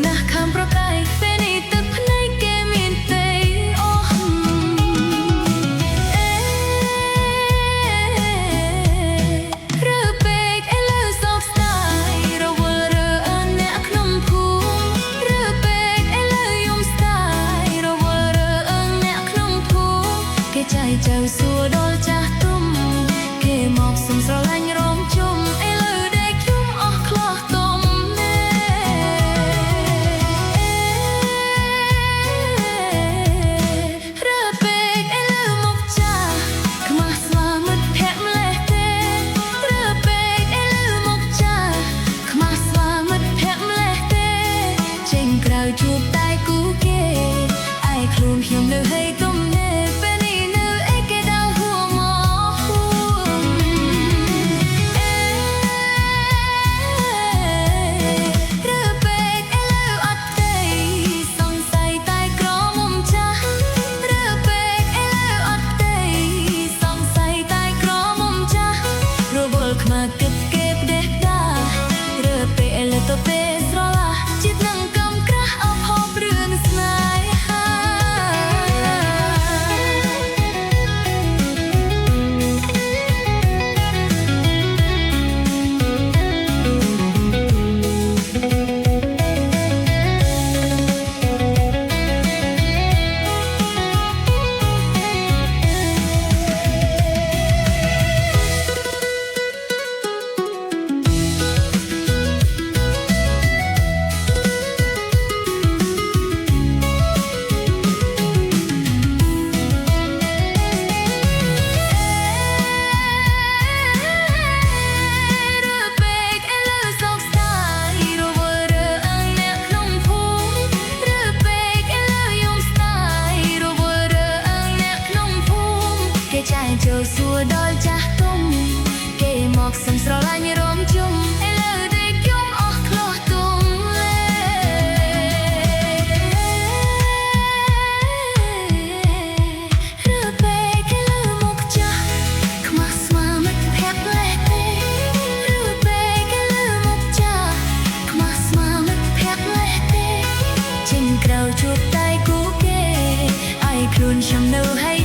ណាស់ខាំប្រកាយពេលនេះទឹកភ្នែកគេមានទេអូរើពេកឥឡូវសោកស្ដាយរវល់រើអ្នកក្នុងភូមិរើពេកឥឡូវយំស្ដាយរវល់រើអ្នកក្នុងភូមិគេចៃចៅសួរដល់ចាស់ទុំគេមកសុំស្រឡាញ់រំជុំឥឡូវដែលខ្ញុំអស់ខ្លោះទុំរើពេកឥឡូវមកចាស់ខ្មាស់ស្វាមិត្តភក្តិម្លេះទេរើពេកឥឡូវមកចាស់ខ្មាស់ស្វាមិត្តភក្តិម្លេះទេចេញក្រៅជួបតែគូគេឯខ្លួនខ្ញុំនៅហីទុំទេពេលនេះនៅអីគេដល់ហួរមករើពេកឥឡូវអត់ទេសង្ស័យតែក្រមុំចាស់រើពេកឥឡូវអត់ទេសង្ស័យតែក្រមុំចាស់រវល់ខ្មាស់គិតគេផ្ដេសផ្ដារើពេកឥឡូវទៅពេលស្រឡះចិត្តនឹងកំក្រាស់អភ័ព្វរឿងស្នេហា ចូលសួរដល់ចាស់ទុំគេមកសុំស្រឡាញ់រំជុំឥឡូវដែលខ្ញុំអស់ខ្លោះទុំលេរើពេកឥឡូវមកចាស់ខ្មាស់ស្វាមិត្តភក្តិម្លេះទេរើពេកឥឡូវមកចាស់ខ្មាស់ស្វាមិត្តភក្តិម្លេះទេចេញក្រៅជួបតែគូគេឯខ្លួនខ្ញុំនៅហើយ